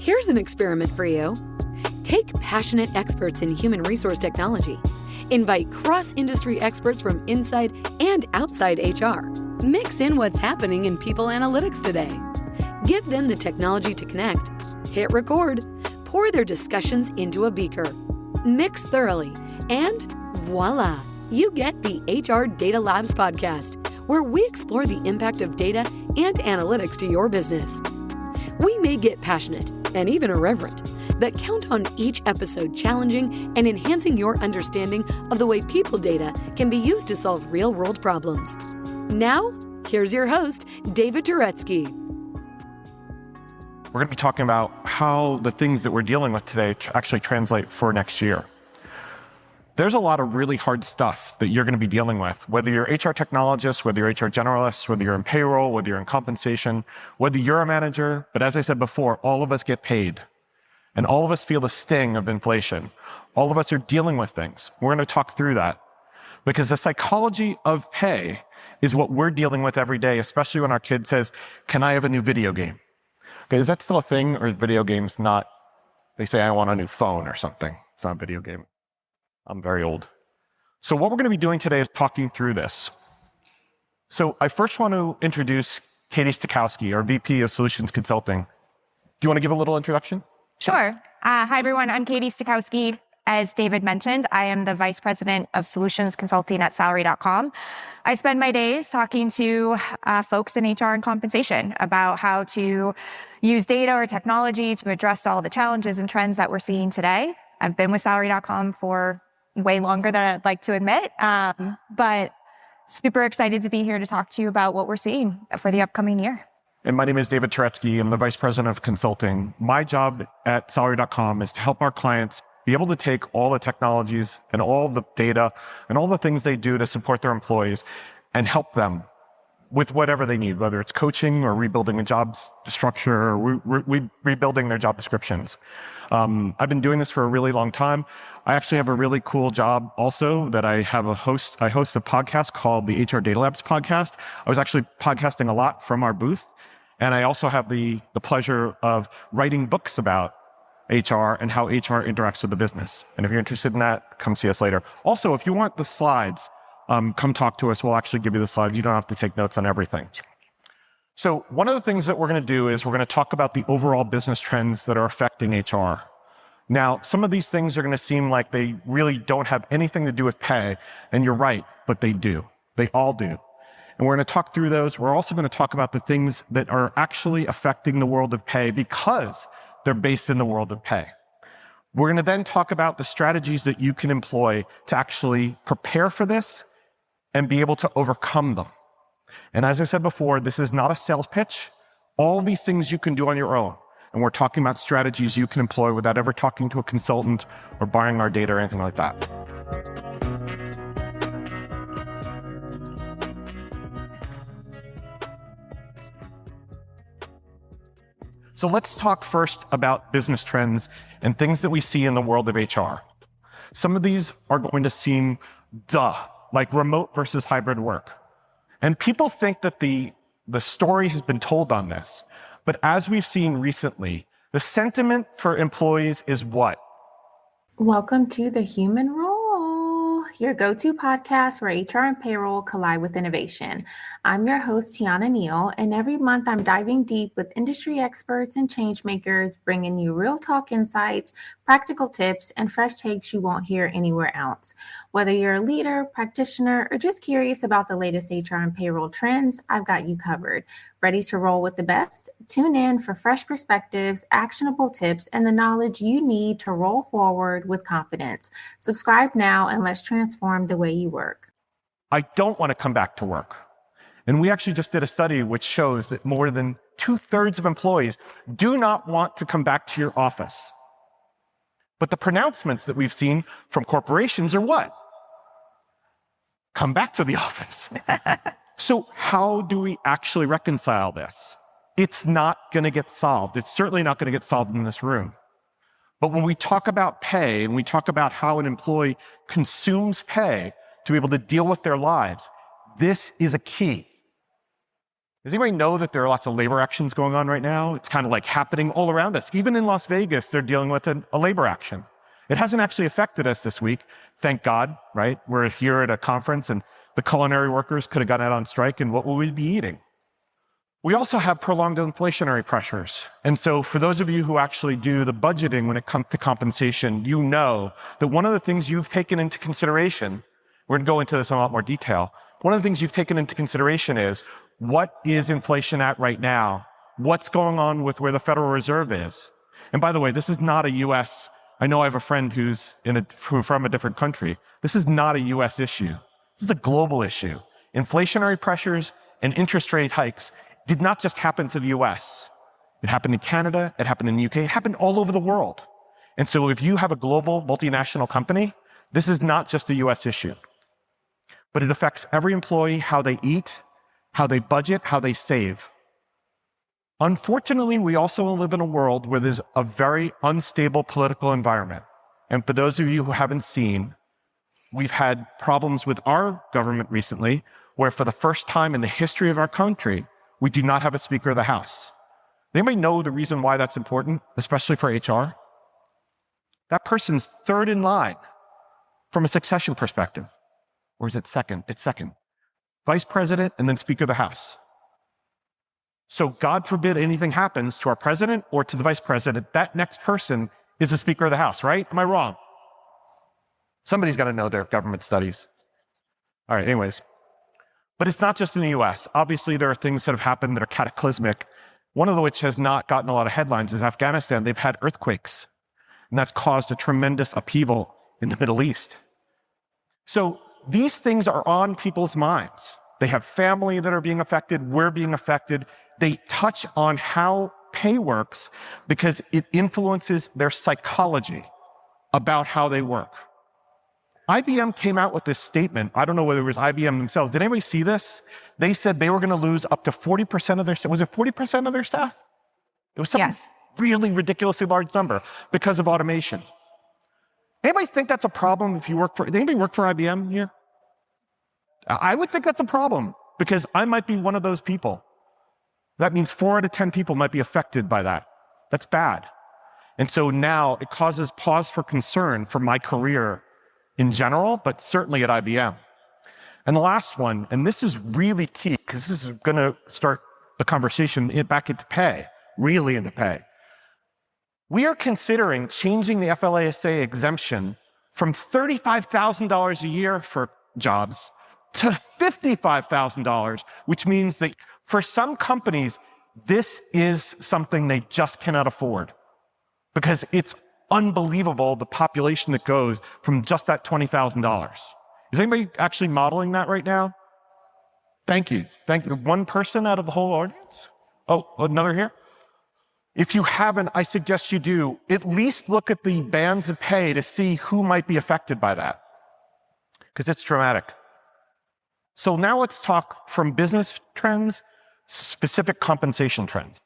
Here's an experiment for you. Take passionate experts in human resource technology. Invite cross-industry experts from inside and outside HR. Mix in what's happening in people analytics today. Give them the technology to connect. Hit record. Pour their discussions into a beaker. Mix thoroughly. And voila! You get the HR Data Labs podcast, where we explore the impact of data and analytics to your business. We may get passionate and even irreverent, but count on each episode challenging and enhancing your understanding of the way people data can be used to solve real-world problems. Now, here's your host, David Turetsky. We're going to be talking about how the things that we're dealing with today actually translate for next year. There's a lot of really hard stuff that you're going to be dealing with, whether you're HR technologist, whether you're HR generalist, whether you're in payroll, whether you're in compensation, whether you're a manager. But as I said before, all of us get paid. And all of us feel the sting of inflation. All of us are dealing with things. We're going to talk through that. Because the psychology of pay is what we're dealing with every day, especially when our kid says, "Can I have a new video game?" Okay, is that still a thing, or video games not? They say, "I want a new phone," or something. It's not a video game. I'm very old. So what we're going to be doing today is talking through this. So I first want to introduce Katie Stukowski, our VP of Solutions Consulting. Do you want to give a little introduction? Sure. Hi, everyone. I'm Katie Stukowski. As David mentioned, I am the Vice President of Solutions Consulting at Salary.com. I spend my days talking to folks in HR and compensation about how to use data or technology to address all the challenges and trends that we're seeing today. I've been with Salary.com for way longer than I'd like to admit, but super excited to be here to talk to you about what we're seeing for the upcoming year. And my name is David Turetsky. I'm the Vice President of Consulting. My job at Salary.com is to help our clients be able to take all the technologies and all the data and all the things they do to support their employees and help them with whatever they need, whether it's coaching or rebuilding a job structure or rebuilding their job descriptions. I've been doing this for a really long time. I actually have a really cool job also that I host a podcast called the HR Data Labs podcast. I was actually podcasting a lot from our booth. And I also have the pleasure of writing books about HR and how HR interacts with the business. And if you're interested in that, come see us later. Also, if you want the slides, come talk to us. We'll actually give you the slides. You don't have to take notes on everything. So one of the things that we're going to do is we're going to talk about the overall business trends that are affecting HR. Now, some of these things are going to seem like they really don't have anything to do with pay. And you're right, but they do. They all do. And we're going to talk through those. We're also going to talk about the things that are actually affecting the world of pay because they're based in the world of pay. We're going to then talk about the strategies that you can employ to actually prepare for this and be able to overcome them. And as I said before, this is not a sales pitch. All these things you can do on your own. And we're talking about strategies you can employ without ever talking to a consultant or buying our data or anything like that. So let's talk first about business trends and things that we see in the world of HR. Some of these are going to seem like remote versus hybrid work. And people think that the story has been told on this. But as we've seen recently, the sentiment for employees is what? Welcome to The Human Role, your go-to podcast where HR and payroll collide with innovation. I'm your host, Tiana Neal, and every month I'm diving deep with industry experts and change makers, bringing you real talk insights, practical tips, and fresh takes you won't hear anywhere else. Whether you're a leader, practitioner, or just curious about the latest HR and payroll trends, I've got you covered. Ready to roll with the best? Tune in for fresh perspectives, actionable tips, and the knowledge you need to roll forward with confidence. Subscribe now and let's transform the way you work. I don't want to come back to work. And we actually just did a study which shows that more than 2/3 of employees do not want to come back to your office. But the pronouncements that we've seen from corporations are what? Come back to the office. So how do we actually reconcile this? It's not going to get solved. It's certainly not going to get solved in this room. But when we talk about pay and we talk about how an employee consumes pay to be able to deal with their lives, this is a key. Does anybody know that there are lots of labor actions going on right now? It's kind of like happening all around us. Even in Las Vegas, they're dealing with a labor action. It hasn't actually affected us this week, thank God, right? We're here at a conference and the culinary workers could have gotten out on strike, and what will we be eating? We also have prolonged inflationary pressures. And so for those of you who actually do the budgeting when it comes to compensation, you know that one of the things you've taken into consideration, we're going to go into this in a lot more detail, one of the things you've taken into consideration is, what is inflation at right now? What's going on with where the Federal Reserve is? And by the way, this is not a US, I know I have a friend who's from a different country. This is not a US issue. This is a global issue. Inflationary pressures and interest rate hikes did not just happen to the US. It happened in Canada, it happened in the UK, it happened all over the world. And so if you have a global multinational company, this is not just a US issue. But it affects every employee, how they eat, how they budget, how they save. Unfortunately, we also live in a world where there's a very unstable political environment. And for those of you who haven't seen, we've had problems with our government recently, where for the first time in the history of our country, we do not have a Speaker of the House. Anybody know the reason why that's important, especially for HR? That person's third in line from a succession perspective. Or is it second? It's second. Vice President and then Speaker of the House. So God forbid anything happens to our president or to the vice president, that next person is the Speaker of the House, right? Am I wrong? Somebody's got to know their government studies. All right, anyways. But it's not just in the US. Obviously, there are things that have happened that are cataclysmic. One of which has not gotten a lot of headlines is Afghanistan. They've had earthquakes, and that's caused a tremendous upheaval in the Middle East. So these things are on people's minds. They have family that are being affected. We're being affected. They touch on how pay works because it influences their psychology about how they work. IBM came out with this statement. I don't know whether it was IBM themselves. Did anybody see this? They said they were going to lose up to 40% of their staff. Was it 40% of their staff? It was some really ridiculously large number because of automation. Anybody think that's a problem if you work for, did anybody work for IBM here? I would think that's a problem because I might be one of those people. That means 4 out of 10 people might be affected by that. That's bad. And so now it causes pause for concern for my career in general, but certainly at IBM. And the last one, and this is really key because this is going to start the conversation back into pay, really into pay. We are considering changing the FLSA exemption from $35,000 a year for jobs to $55,000, which means that for some companies, this is something they just cannot afford because it's unbelievable the population that goes from just that $20,000. Is anybody actually modeling that right now? Thank you. Thank you. One person out of the whole audience? Oh, another here? If you haven't, I suggest you do. At least look at the bands of pay to see who might be affected by that, because it's dramatic. So now let's talk from business trends, specific compensation trends.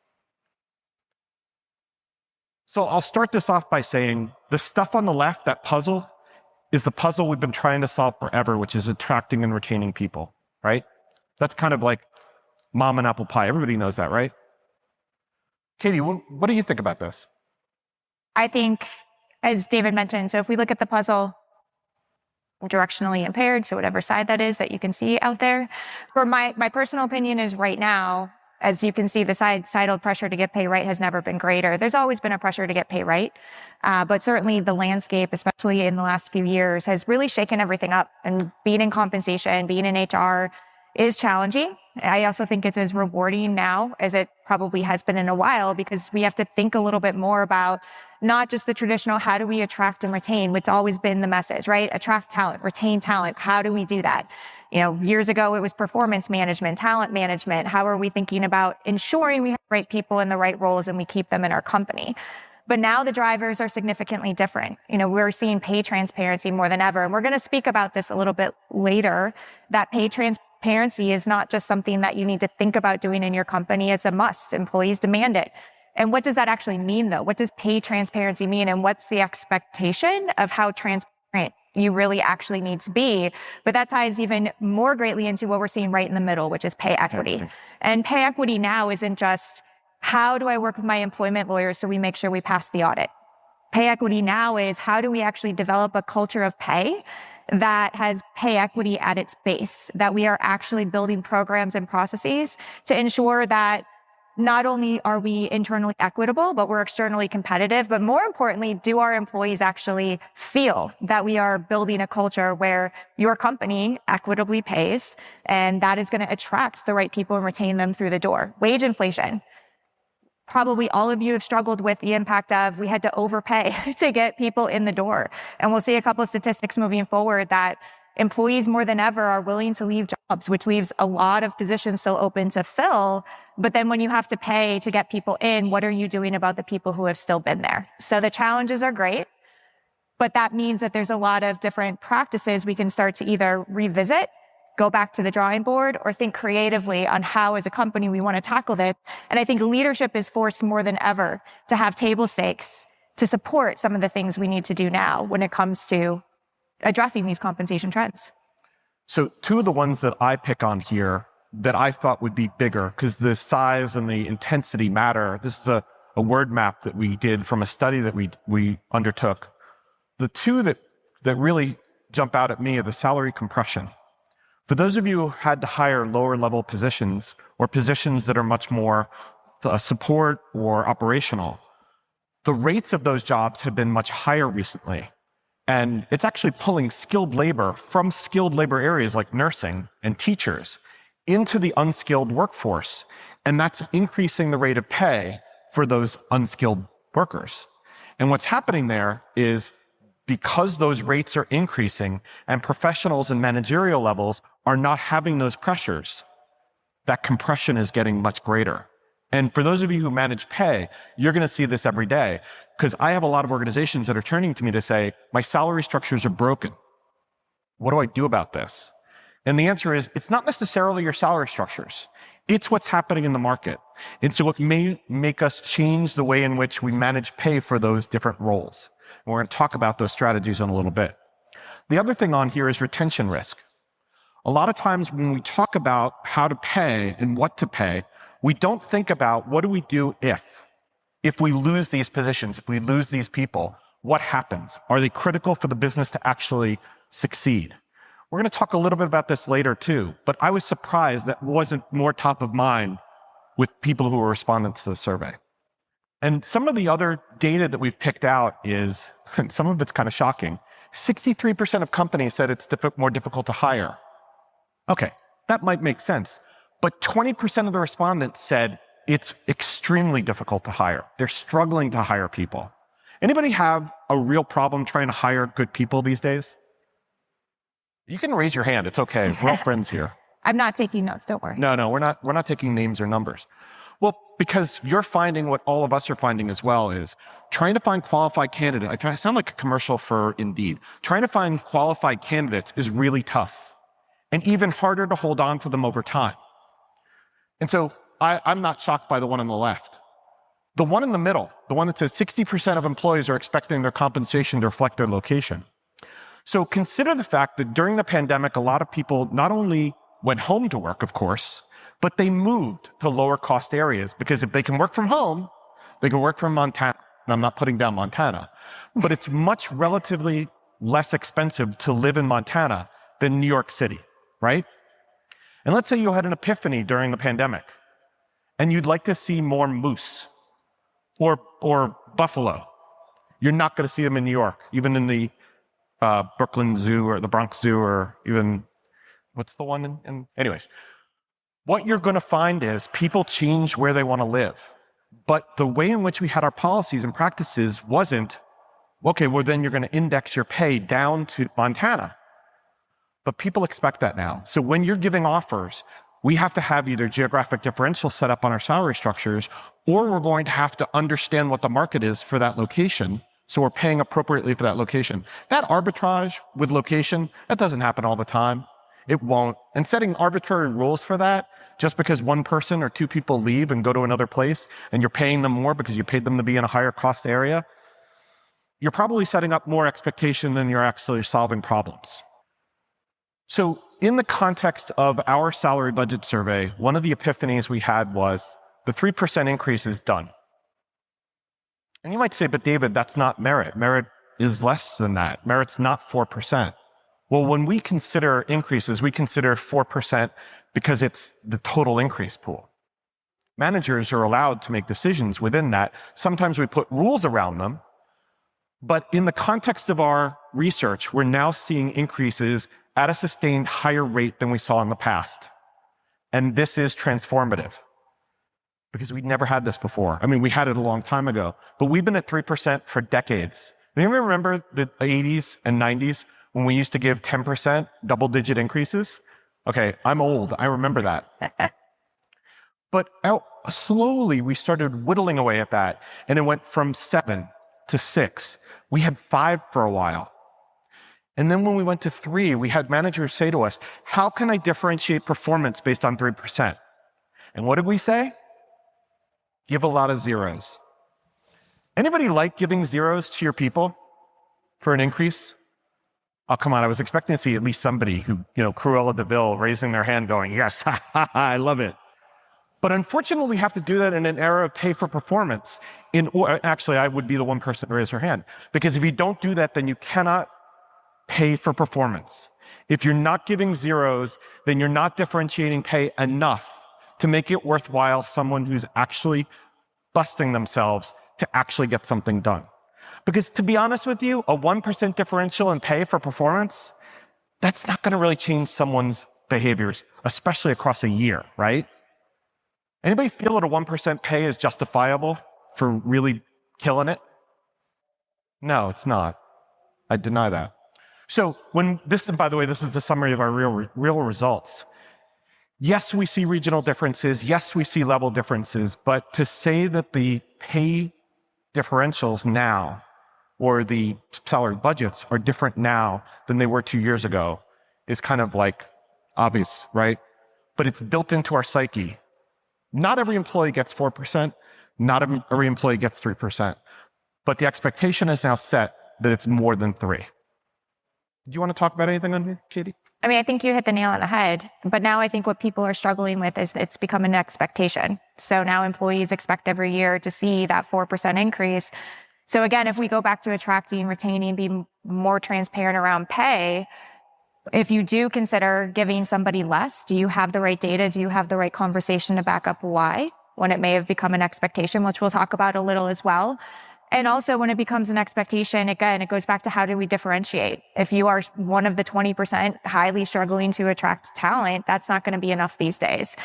So I'll start this off by saying the stuff on the left, that puzzle, is the puzzle we've been trying to solve forever, which is attracting and retaining people, right? That's kind of like mom and apple pie. Everybody knows that, right? Katie, what do you think about this? I think, as David mentioned, so if we look at the puzzle, directionally impaired, so whatever side that is that you can see out there. For my personal opinion is right now, as you can see, the societal pressure to get pay right has never been greater. There's always been a pressure to get pay right. But certainly the landscape, especially in the last few years, has really shaken everything up. And being in compensation, being in HR is challenging. I also think it's as rewarding now as it probably has been in a while, because we have to think a little bit more about not just the traditional, how do we attract and retain, which has always been the message, right? Attract talent, retain talent. How do we do that? You know, years ago, it was performance management, talent management. How are we thinking about ensuring we have the right people in the right roles and we keep them in our company? But now the drivers are significantly different. You know, we're seeing pay transparency more than ever. And we're going to speak about this a little bit later, that pay transparency is not just something that you need to think about doing in your company. It's a must. Employees demand it. And what does that actually mean, though? What does pay transparency mean? And what's the expectation of how transparent you really actually need to be. But that ties even more greatly into what we're seeing right in the middle, which is pay equity. Okay. And pay equity now isn't just, how do I work with my employment lawyers so we make sure we pass the audit? Pay equity now is, how do we actually develop a culture of pay that has pay equity at its base, that we are actually building programs and processes to ensure that not only are we internally equitable, but we're externally competitive. But more importantly, do our employees actually feel that we are building a culture where your company equitably pays, and that is going to attract the right people and retain them through the door? Wage inflation. Probably all of you have struggled with the impact of, we had to overpay to get people in the door. And we'll see a couple of statistics moving forward that employees more than ever are willing to leave jobs, which leaves a lot of positions still open to fill. But then when you have to pay to get people in, what are you doing about the people who have still been there? So the challenges are great, but that means that there's a lot of different practices we can start to either revisit, go back to the drawing board, or think creatively on how as a company we want to tackle this. And I think leadership is forced more than ever to have table stakes to support some of the things we need to do now when it comes to addressing these compensation trends. So two of the ones that I pick on here that I thought would be bigger, because the size and the intensity matter. This is a word map that we did from a study that we undertook. The two that really jump out at me are the salary compression. For those of you who had to hire lower level positions or positions that are much more support or operational, the rates of those jobs have been much higher recently. And it's actually pulling skilled labor from skilled labor areas like nursing and teachers into the unskilled workforce. And that's increasing the rate of pay for those unskilled workers. And what's happening there is, because those rates are increasing and professionals and managerial levels are not having those pressures, that compression is getting much greater. And for those of you who manage pay, you're going to see this every day, because I have a lot of organizations that are turning to me to say, my salary structures are broken. What do I do about this? And the answer is, it's not necessarily your salary structures. It's what's happening in the market. And so it may make us change the way in which we manage pay for those different roles. And we're going to talk about those strategies in a little bit. The other thing on here is retention risk. A lot of times when we talk about how to pay and what to pay, we don't think about, what do we do if we lose these positions, if we lose these people, what happens? Are they critical for the business to actually succeed? We're going to talk a little bit about this later too, but I was surprised that wasn't more top of mind with people who were responding to the survey. And some of the other data that we've picked out is, and some of it's kind of shocking, 63% of companies said it's more difficult to hire. Okay, that might make sense. But 20% of the respondents said it's extremely difficult to hire. They're struggling to hire people. Anybody have a real problem trying to hire good people these days? You can raise your hand. It's okay. We're all friends here. I'm not taking notes. Don't worry. No, we're not taking names or numbers. Well, because you're finding what all of us are finding as well is trying to find qualified candidates. I sound like a commercial for Indeed. Trying to find qualified candidates is really tough and even harder to hold on to them over time. And so I'm not shocked by the one on the left. The one in the middle, the one that says 60% of employees are expecting their compensation to reflect their location. So consider the fact that during the pandemic, a lot of people not only went home to work, of course, but they moved to lower cost areas, because if they can work from home, they can work from Montana. And I'm not putting down Montana, but it's much relatively less expensive to live in Montana than New York City, right? And let's say you had an epiphany during the pandemic and you'd like to see more moose or buffalo. You're not going to see them in New York, even in the Brooklyn Zoo or the Bronx Zoo, or even, what's the one in anyways. What you're going to find is people change where they want to live. But the way in which we had our policies and practices wasn't, okay, well then you're going to index your pay down to Montana. But people expect that now. So when you're giving offers, we have to have either geographic differential set up on our salary structures, or we're going to have to understand what the market is for that location, so we're paying appropriately for that location. That arbitrage with location, that doesn't happen all the time. It won't. And setting arbitrary rules for that, just because one person or two people leave and go to another place and you're paying them more because you paid them to be in a higher cost area, you're probably setting up more expectation than you're actually solving problems. So in the context of our salary budget survey, one of the epiphanies we had was the 3% increase is done. And you might say, but David, that's not merit. Merit is less than that. Merit's not 4%. Well, when we consider increases, we consider 4% because it's the total increase pool. Managers are allowed to make decisions within that. Sometimes we put rules around them. But in the context of our research, we're now seeing increases at a sustained higher rate than we saw in the past. And this is transformative because we'd never had this before. I mean, we had it a long time ago, but we've been at 3% for decades. Do you remember the 80s and 90s when we used to give 10% double-digit increases? Okay, I'm old. I remember that. But slowly, we started whittling away at that, and it went from 7 to 6. We had 5 for a while. And then when we went to 3, we had managers say to us, how can I differentiate performance based on 3%? And what did we say? Give a lot of zeros. Anybody like giving zeros to your people for an increase? Oh, come on. I was expecting to see at least somebody who, Cruella de Vil raising their hand going, yes, I love it. But unfortunately, we have to do that in an era of pay for performance. Actually, I would be the one person to raise her hand. Because if you don't do that, then you cannot pay for performance. If you're not giving zeros, then you're not differentiating pay enough to make it worthwhile someone who's actually busting themselves to actually get something done. Because to be honest with you, a 1% differential in pay for performance, that's not going to really change someone's behaviors, especially across a year, right? Anybody feel that a 1% pay is justifiable for really killing it? No, it's not. I deny that. So by the way, this is a summary of our real results. Yes, we see regional differences. Yes, we see level differences. But to say that the pay differentials now or the salary budgets are different now than they were 2 years ago is kind of like obvious, right? But it's built into our psyche. Not every employee gets 4%. Not every employee gets 3%. But the expectation is now set that it's more than 3. Do you want to talk about anything on here, Katie? I mean, I think you hit the nail on the head. But now I think what people are struggling with is it's become an expectation. So now employees expect every year to see that 4% increase. So again, if we go back to attracting, retaining, be more transparent around pay, if you do consider giving somebody less, do you have the right data? Do you have the right conversation to back up why? When it may have become an expectation, which we'll talk about a little as well. And also when it becomes an expectation, again, it goes back to how do we differentiate? If you are one of the 20% highly struggling to attract talent, that's not going to be enough these days.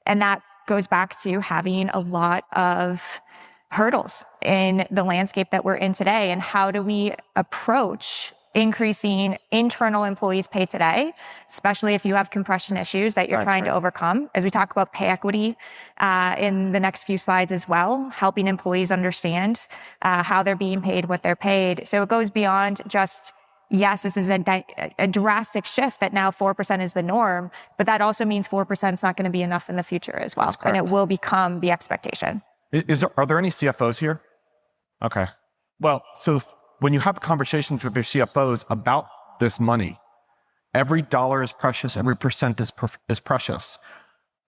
And that goes back to having a lot of hurdles in the landscape that we're in today. And how do we approach increasing internal employees' pay today, especially if you have compression issues that you're trying to overcome, as we talk about pay equity in the next few slides as well, helping employees understand how they're being paid, what they're paid. So it goes beyond just, yes, this is a drastic shift that now 4% is the norm, but that also means 4% is not going to be enough in the future as well. And it will become the expectation. Are there any CFOs here? Okay. Well, so when you have conversations with your CFOs about this money, every dollar is precious, every percent is precious.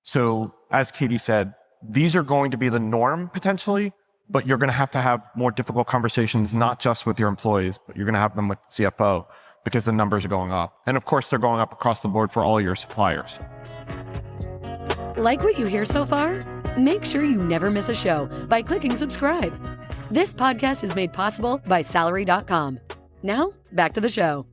So as Katie said, these are going to be the norm potentially, but you're going to have more difficult conversations, not just with your employees, but you're going to have them with the CFO because the numbers are going up. And of course, they're going up across the board for all your suppliers. Like what you hear so far? Make sure you never miss a show by clicking subscribe. This podcast is made possible by Salary.com. Now, back to the show.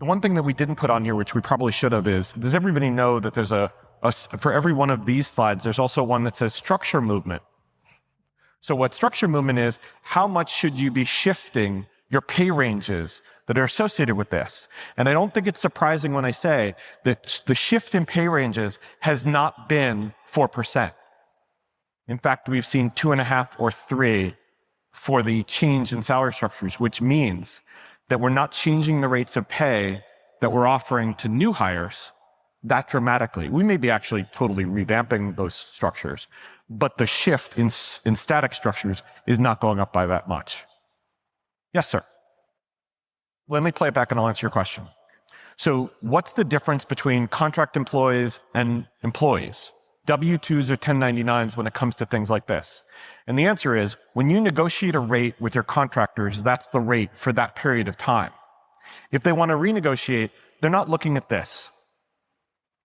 The one thing that we didn't put on here, which we probably should have, is does everybody know that there's for every one of these slides, there's also one that says structure movement. So what structure movement is, how much should you be shifting your pay ranges that are associated with this? And I don't think it's surprising when I say that the shift in pay ranges has not been 4%. In fact, we've seen 2.5 or 3 for the change in salary structures, which means that we're not changing the rates of pay that we're offering to new hires that dramatically. We may be actually totally revamping those structures, but the shift in static structures is not going up by that much. Yes, sir. Let me play it back and I'll answer your question. So what's the difference between contract employees and employees? W-2s or 1099s when it comes to things like this? And the answer is, when you negotiate a rate with your contractors, that's the rate for that period of time. If they want to renegotiate, they're not looking at this,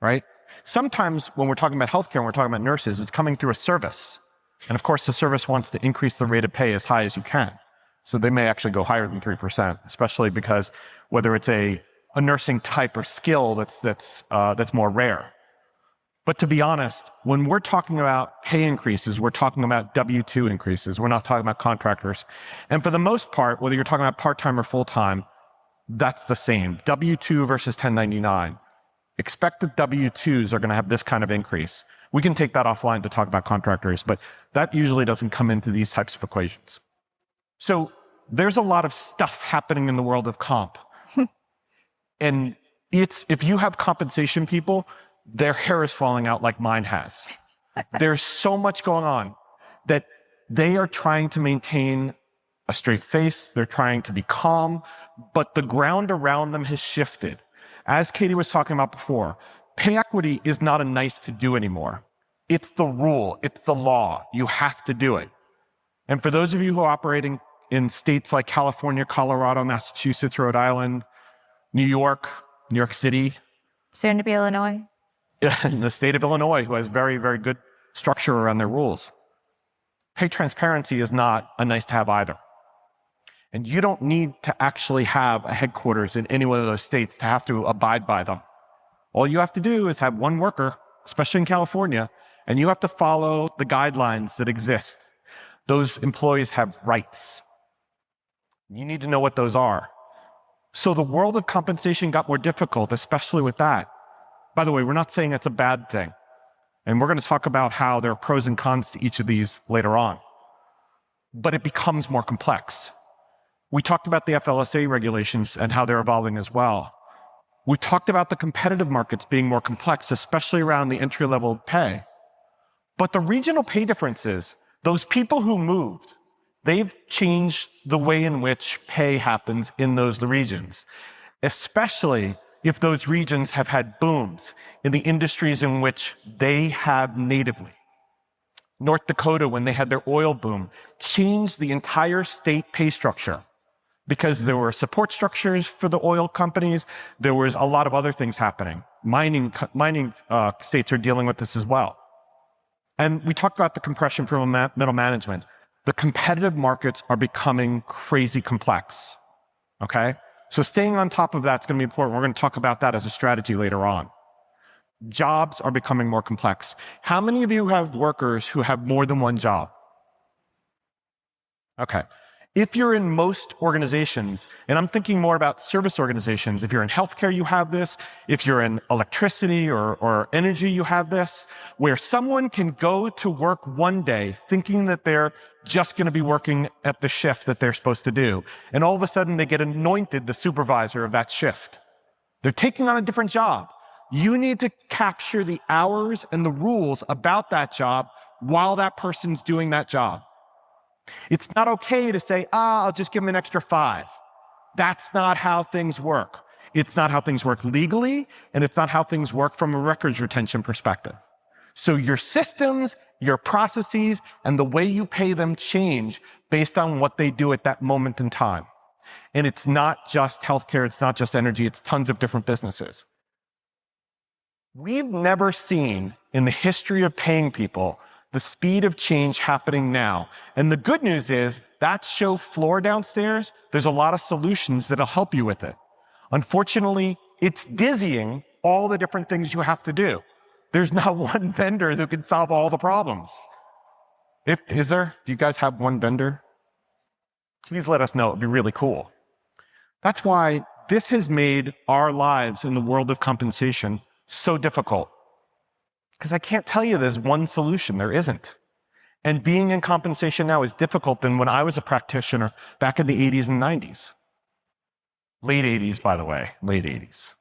right? Sometimes when we're talking about healthcare and we're talking about nurses, it's coming through a service. And of course, the service wants to increase the rate of pay as high as you can. So they may actually go higher than 3%, especially because whether it's a nursing type or skill that's more rare. But to be honest, when we're talking about pay increases, we're talking about W-2 increases. We're not talking about contractors. And for the most part, whether you're talking about part-time or full-time, that's the same. W-2 versus 1099. Expect that W-2s are going to have this kind of increase. We can take that offline to talk about contractors, but that usually doesn't come into these types of equations. So there's a lot of stuff happening in the world of comp. And if you have compensation people, their hair is falling out like mine has. There's so much going on that they are trying to maintain a straight face. They're trying to be calm, but the ground around them has shifted. As Katie was talking about before, pay equity is not a nice to do anymore. It's the rule. It's the law. You have to do it. And for those of you who are operating in states like California, Colorado, Massachusetts, Rhode Island, New York City. Soon to be Illinois. In the state of Illinois, who has very, very good structure around their rules. Pay transparency is not a nice to have either. And you don't need to actually have a headquarters in any one of those states to have to abide by them. All you have to do is have one worker, especially in California, and you have to follow the guidelines that exist. Those employees have rights. You need to know what those are. So the world of compensation got more difficult, especially with that. By the way, we're not saying it's a bad thing. And we're going to talk about how there are pros and cons to each of these later on. But it becomes more complex. We talked about the FLSA regulations and how they're evolving as well. We talked about the competitive markets being more complex, especially around the entry-level pay. But the regional pay differences, those people who moved, they've changed the way in which pay happens in those regions, especially if those regions have had booms in the industries in which they have natively. North Dakota, when they had their oil boom, changed the entire state pay structure because there were support structures for the oil companies. There was a lot of other things happening. Mining states are dealing with this as well. And we talked about the compression from middle management. The competitive markets are becoming crazy complex, okay? So staying on top of that's going to be important. We're going to talk about that as a strategy later on. Jobs are becoming more complex. How many of you have workers who have more than one job? Okay. If you're in most organizations, and I'm thinking more about service organizations, if you're in healthcare, you have this. If you're in electricity or energy, you have this, where someone can go to work one day thinking that they're just going to be working at the shift that they're supposed to do. And all of a sudden, they get anointed the supervisor of that shift. They're taking on a different job. You need to capture the hours and the rules about that job while that person's doing that job. It's not okay to say, I'll just give them an extra 5. That's not how things work. It's not how things work legally, and it's not how things work from a records retention perspective. So your systems, your processes, and the way you pay them change based on what they do at that moment in time. And it's not just healthcare, it's not just energy, it's tons of different businesses. We've never seen in the history of paying people the speed of change happening now. And the good news is that show floor downstairs, there's a lot of solutions that'll help you with it. Unfortunately, it's dizzying all the different things you have to do. There's not one vendor that can solve all the problems. Is there? Do you guys have one vendor? Please let us know. It'd be really cool. That's why this has made our lives in the world of compensation so difficult. Because I can't tell you there's one solution. There isn't. And being in compensation now is difficult than when I was a practitioner back in the 80s and 90s. Late 80s, by the way, late 80s.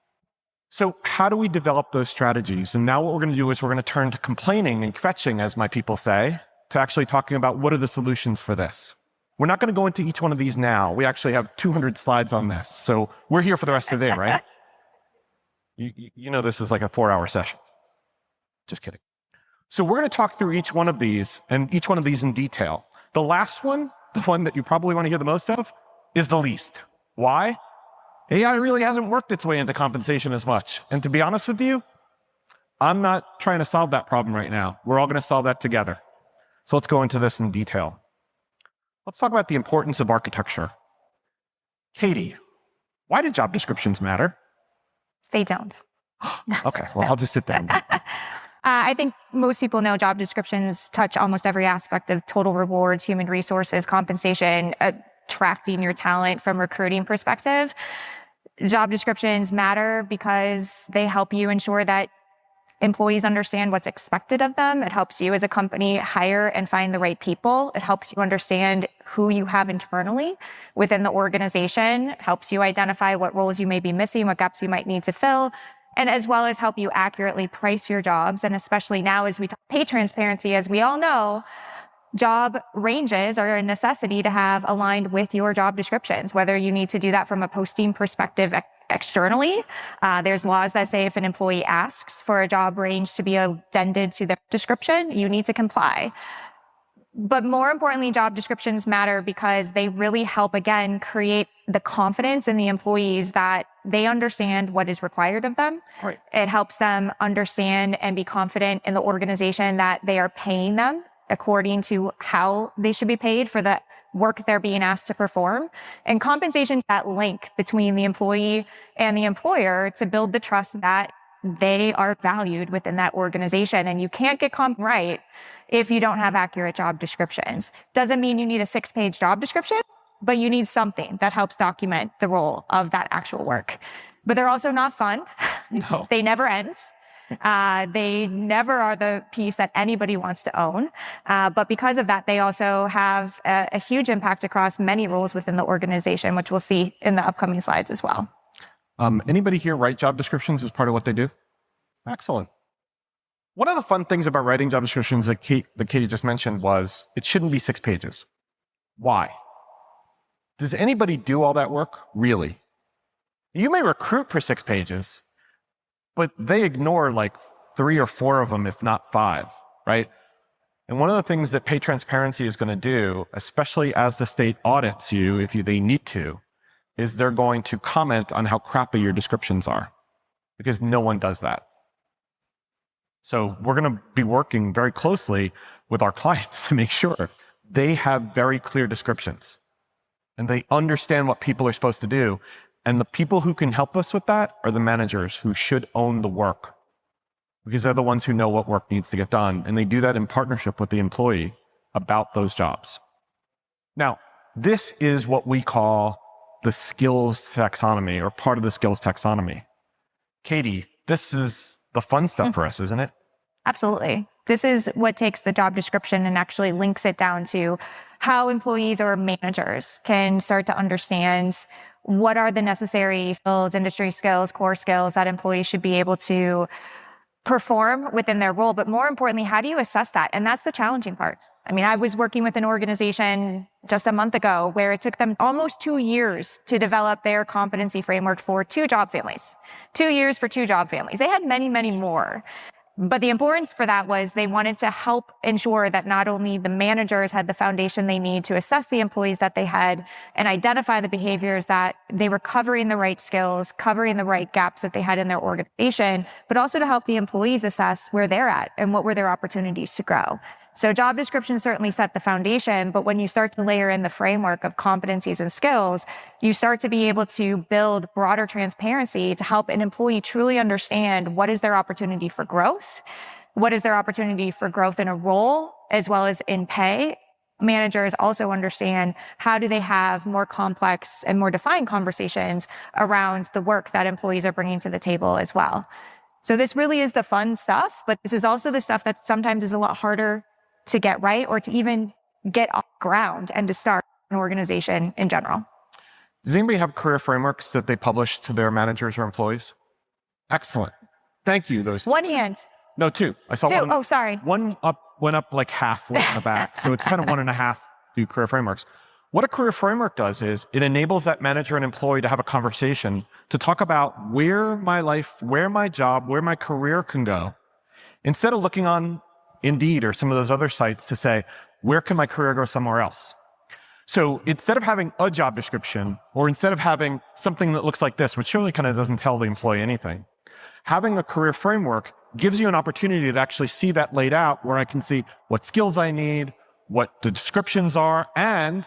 So how do we develop those strategies? And now what we're going to do is we're going to turn to complaining and fetching, as my people say, to actually talking about what are the solutions for this. We're not going to go into each one of these now. We actually have 200 slides on this. So we're here for the rest of the day, right? You know this is like a 4-hour session. Just kidding. So we're going to talk through each one of these and each one of these in detail. The last one, the one that you probably want to hear the most of, is the least. Why? AI really hasn't worked its way into compensation as much. And to be honest with you, I'm not trying to solve that problem right now. We're all going to solve that together. So let's go into this in detail. Let's talk about the importance of architecture. Katie, why do job descriptions matter? They don't. Okay, well, I'll just sit down. I think most people know job descriptions touch almost every aspect of total rewards, human resources, compensation, attracting your talent from recruiting perspective. Job descriptions matter because they help you ensure that employees understand what's expected of them. It helps you as a company hire and find the right people. It helps you understand who you have internally within the organization. It helps you identify what roles you may be missing, what gaps you might need to fill, and as well as help you accurately price your jobs. And especially now as we talk pay transparency, as we all know, job ranges are a necessity to have aligned with your job descriptions, whether you need to do that from a posting perspective externally. There's laws that say if an employee asks for a job range to be addended to their description, you need to comply. But more importantly, job descriptions matter because they really help, again, create the confidence in the employees that they understand what is required of them. Right. It helps them understand and be confident in the organization that they are paying them according to how they should be paid for the work they're being asked to perform. And compensation, that link between the employee and the employer to build the trust that they are valued within that organization. And you can't get comp right if you don't have accurate job descriptions. Doesn't mean you need a 6-page job description, but you need something that helps document the role of that actual work. But they're also not fun. No. They never end. They never are the piece that anybody wants to own. But because of that, they also have a huge impact across many roles within the organization, which we'll see in the upcoming slides as well. Anybody here write job descriptions as part of what they do? Excellent. One of the fun things about writing job descriptions that Katie just mentioned was it shouldn't be 6 pages. Why? Does anybody do all that work? Really? You may recruit for 6 pages, but they ignore like 3 or 4 of them, if not 5, right? And one of the things that pay transparency is going to do, especially as the state audits you, if they need to, is they're going to comment on how crappy your descriptions are, because no one does that. So we're going to be working very closely with our clients to make sure they have very clear descriptions and they understand what people are supposed to do. And the people who can help us with that are the managers who should own the work, because they're the ones who know what work needs to get done. And they do that in partnership with the employee about those jobs. Now, this is what we call the skills taxonomy, or part of the skills taxonomy. Katie, this is the fun stuff for us, isn't it? Absolutely. This is what takes the job description and actually links it down to how employees or managers can start to understand what are the necessary skills, industry skills, core skills that employees should be able to perform within their role. But more importantly, how do you assess that? And that's the challenging part. I mean, I was working with an organization just a month ago where it took them almost 2 years to develop their competency framework for 2 job families. 2 years for 2 job families. They had many, many more. But the importance for that was they wanted to help ensure that not only the managers had the foundation they need to assess the employees that they had and identify the behaviors that they were covering the right skills, covering the right gaps that they had in their organization, but also to help the employees assess where they're at and what were their opportunities to grow. So job descriptions certainly set the foundation, but when you start to layer in the framework of competencies and skills, you start to be able to build broader transparency to help an employee truly understand what is their opportunity for growth, what is their opportunity for growth in a role, as well as in pay. Managers also understand how do they have more complex and more defined conversations around the work that employees are bringing to the table as well. So this really is the fun stuff, but this is also the stuff that sometimes is a lot harder to get right or to even get off ground and to start an organization in general. Does anybody have career frameworks that they publish to their managers or employees? Excellent. Thank you. Those 1 hand. No, 2. I saw 2. one. Oh, sorry. One went up like half, one in the back. So it's kind of 1.5 do career frameworks. What a career framework does is it enables that manager and employee to have a conversation to talk about where my life, where my job, where my career can go. Instead of looking on Indeed or some of those other sites to say, where can my career go somewhere else? So instead of having a job description, or instead of having something that looks like this, which surely kind of doesn't tell the employee anything, having a career framework gives you an opportunity to actually see that laid out where I can see what skills I need, what the descriptions are, and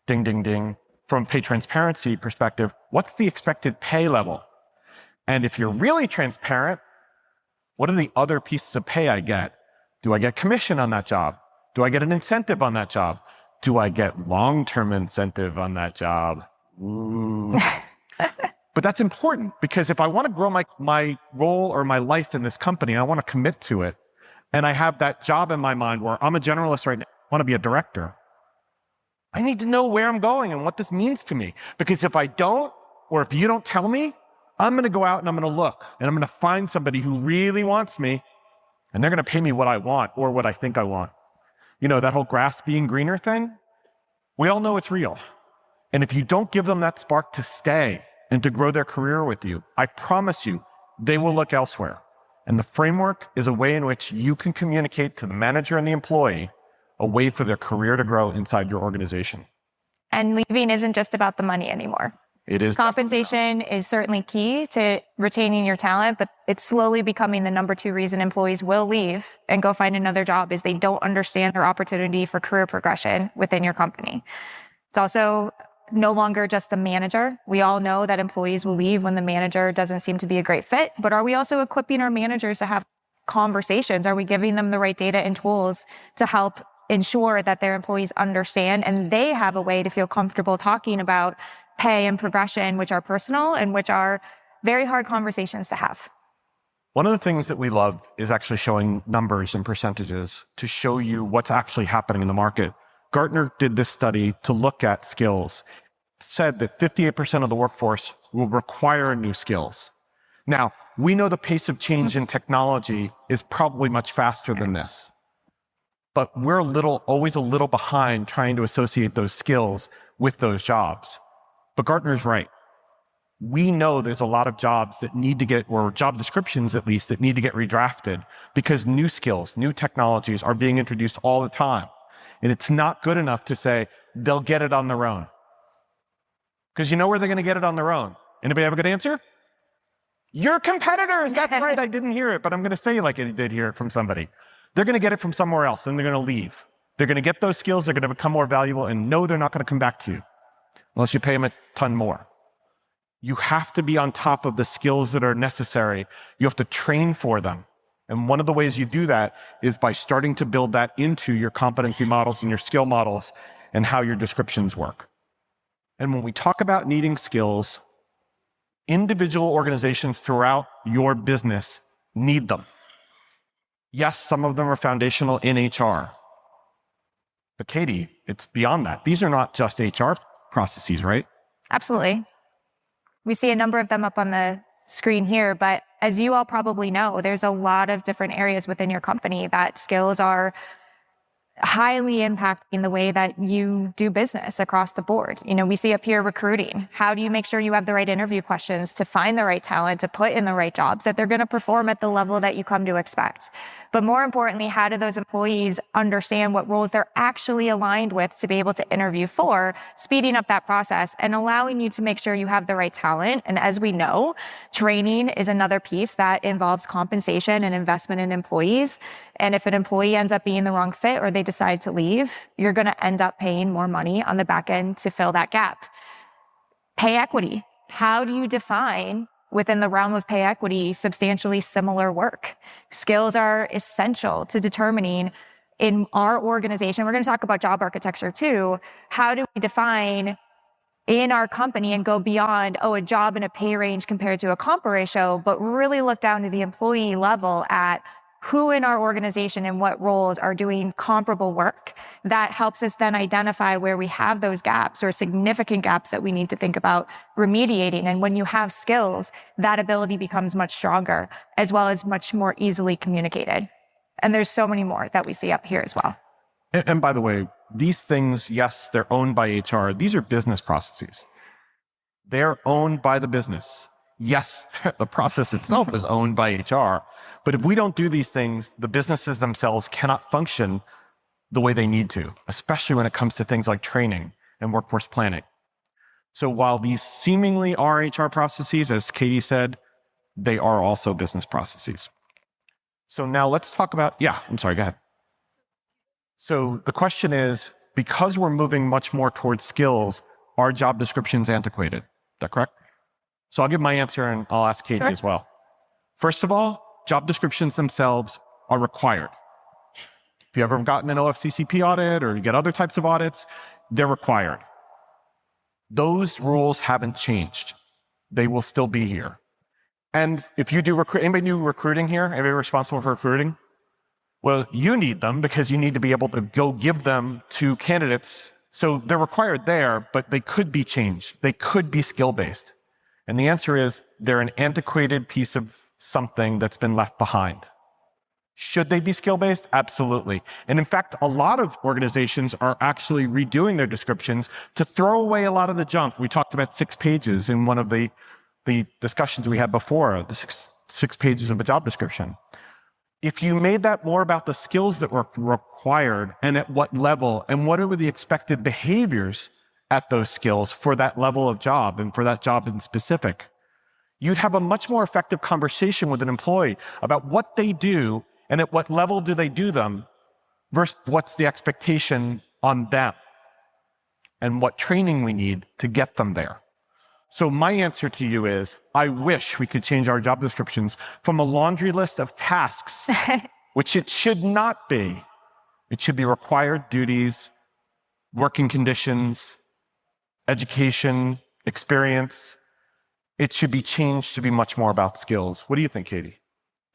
ding, ding, ding, from pay transparency perspective, what's the expected pay level? And if you're really transparent, what are the other pieces of pay I get? Do I get commission on that job? Do I get an incentive on that job? Do I get long-term incentive on that job? But that's important because if I want to grow my role or my life in this company, I want to commit to it. And I have that job in my mind where I'm a generalist right now, I want to be a director. I need to know where I'm going and what this means to me. Because if I don't, or if you don't tell me, I'm going to go out and I'm going to look and I'm going to find somebody who really wants me and they're going to pay me what I want or what I think I want. You know, that whole grass being greener thing, we all know it's real. And if you don't give them that spark to stay and to grow their career with you, I promise you, they will look elsewhere. And the framework is a way in which you can communicate to the manager and the employee a way for their career to grow inside your organization. And leaving isn't just about the money anymore. It is. Compensation is certainly key to retaining your talent, but it's slowly becoming the number 2 reason employees will leave and go find another job is they don't understand their opportunity for career progression within your company. It's also no longer just the manager. We all know that employees will leave when the manager doesn't seem to be a great fit, but are we also equipping our managers to have conversations? Are we giving them the right data and tools to help ensure that their employees understand and they have a way to feel comfortable talking about pay and progression, which are personal and which are very hard conversations to have? One of the things that we love is actually showing numbers and percentages to show you what's actually happening in the market. Gartner did this study to look at skills. It said that 58% of the workforce will require new skills. Now, we know the pace of change in technology is probably much faster than this. But we're always a little behind trying to associate those skills with those jobs. But Gartner's right. We know there's a lot of jobs that need to get, or job descriptions at least, that need to get redrafted because new skills, new technologies are being introduced all the time. And it's not good enough to say they'll get it on their own. Because you know where they're going to get it on their own. Anybody have a good answer? Your competitors. That's right. I didn't hear it, but I'm going to say like I did hear it from somebody. They're going to get it from somewhere else and they're going to leave. They're going to get those skills. They're going to become more valuable and no, they're not going to come back to you unless you pay them a ton more. You have to be on top of the skills that are necessary. You have to train for them. And one of the ways you do that is by starting to build that into your competency models and your skill models and how your descriptions work. And when we talk about needing skills, individual organizations throughout your business need them. Yes, some of them are foundational in HR. But Katie, it's beyond that. These are not just HR processes, right? Absolutely. We see a number of them up on the screen here, but as you all probably know, there's a lot of different areas within your company that skills are highly impacting the way that you do business across the board. You know, we see up here recruiting. How do you make sure you have the right interview questions to find the right talent, to put in the right jobs, that they're going to perform at the level that you come to expect? But more importantly, how do those employees understand what roles they're actually aligned with to be able to interview for, speeding up that process and allowing you to make sure you have the right talent? And as we know, training is another piece that involves compensation and investment in employees. And if an employee ends up being the wrong fit or they decide to leave, you're going to end up paying more money on the back end to fill that gap. Pay equity. How do you define within the realm of pay equity substantially similar work? Skills are essential to determining in our organization. We're going to talk about job architecture too. How do we define in our company and go beyond, a job and a pay range compared to a comp ratio, but really look down to the employee level at who in our organization and what roles are doing comparable work that helps us then identify where we have those gaps or significant gaps that we need to think about remediating. And when you have skills, that ability becomes much stronger as well as much more easily communicated. And there's so many more that we see up here as well. And by the way, these things, yes, they're owned by HR. These are business processes. They're owned by the business. Yes, the process itself is owned by HR. But if we don't do these things, the businesses themselves cannot function the way they need to, especially when it comes to things like training and workforce planning. So while these seemingly are HR processes, as Katie said, they are also business processes. So now let's talk about, go ahead. So the question is, because we're moving much more towards skills, are job descriptions antiquated? Is that correct? So I'll give my answer and I'll ask Katie as well. First of all, job descriptions themselves are required. If you've ever gotten an OFCCP audit or you get other types of audits, they're required. Those rules haven't changed. They will still be here. And if you do anybody do recruiting here? Anybody responsible for recruiting? Well, you need them because you need to be able to go give them to candidates. So they're required there, but they could be changed. They could be skill-based. And the answer is they're an antiquated piece of something that's been left behind. Should they be skill-based? Absolutely. And in fact, a lot of organizations are actually redoing their descriptions to throw away a lot of the junk. We talked about 6 pages in one of the discussions we had before, the six pages of a job description. If you made that more about the skills that were required and at what level and what are the expected behaviors at those skills for that level of job and for that job in specific, you'd have a much more effective conversation with an employee about what they do and at what level do they do them versus what's the expectation on them and what training we need to get them there. So my answer to you is, I wish we could change our job descriptions from a laundry list of tasks, which it should not be. It should be required duties, working conditions, education, experience. It should be changed to be much more about skills. What do you think, Katie?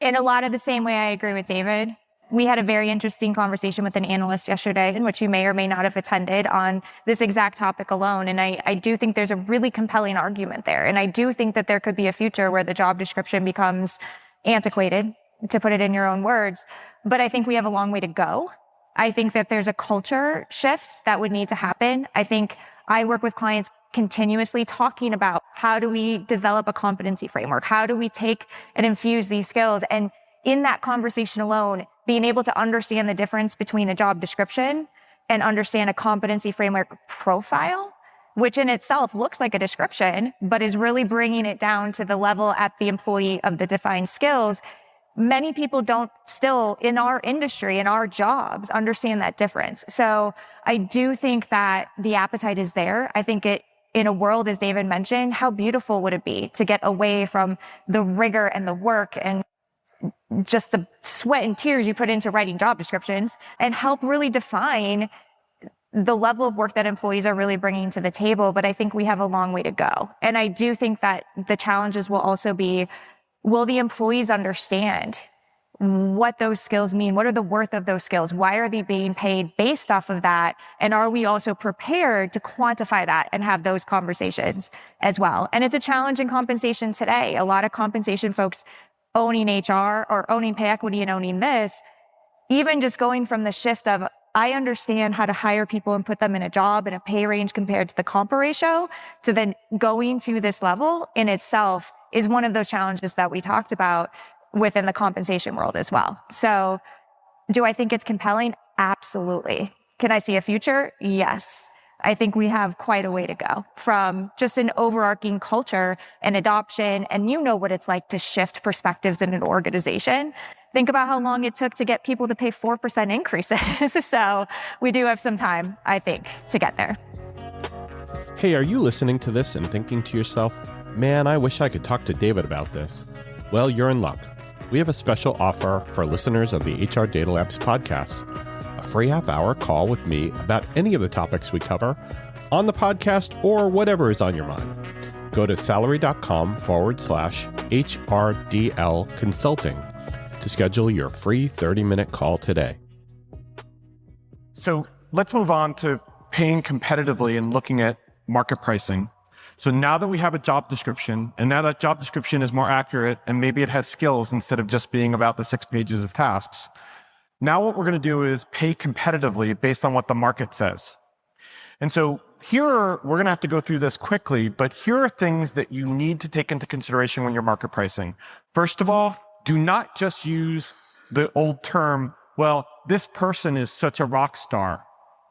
In a lot of the same way I agree with David. We had a very interesting conversation with an analyst yesterday in which you may or may not have attended on this exact topic alone. And I do think there's a really compelling argument there. And I do think that there could be a future where the job description becomes antiquated, to put it in your own words. But I think we have a long way to go. I think that there's a culture shift that would need to happen. I think I work with clients continuously talking about how do we develop a competency framework? How do we take and infuse these skills? And in that conversation alone, being able to understand the difference between a job description and understand a competency framework profile, which in itself looks like a description, but is really bringing it down to the level at the employee of the defined skills. Many people don't still, in our industry, in our jobs, understand that difference. So I do think that the appetite is there. I think in a world, as David mentioned, how beautiful would it be to get away from the rigor and the work and just the sweat and tears you put into writing job descriptions and help really define the level of work that employees are really bringing to the table. But I think we have a long way to go. And I do think that the challenges will also be, will the employees understand what those skills mean? What are the worth of those skills? Why are they being paid based off of that? And are we also prepared to quantify that and have those conversations as well? And it's a challenge in compensation today. A lot of compensation folks owning HR or owning pay equity and owning this, even just going from the shift of, I understand how to hire people and put them in a job and a pay range compared to the comp ratio, to then going to this level in itself is one of those challenges that we talked about within the compensation world as well. So do I think it's compelling? Absolutely. Can I see a future? Yes. I think we have quite a way to go from just an overarching culture and adoption. And you know what it's like to shift perspectives in an organization. Think about how long it took to get people to pay 4% increases. So we do have some time, I think, to get there. Hey, are you listening to this and thinking to yourself, man, I wish I could talk to David about this? Well, you're in luck. We have a special offer for listeners of the HR Data Labs podcast. A free half-hour call with me about any of the topics we cover on the podcast or whatever is on your mind. Go to salary.com/HRDL consulting to schedule your free 30-minute call today. So let's move on to paying competitively and looking at market pricing. So now that we have a job description, and now that job description is more accurate, and maybe it has skills instead of just being about the 6 pages of tasks, Now what we're going to do is pay competitively based on what the market says. And so we're going to have to go through this quickly, but here are things that you need to take into consideration when you're market pricing. First of all, do not just use the old term, well, this person is such a rock star.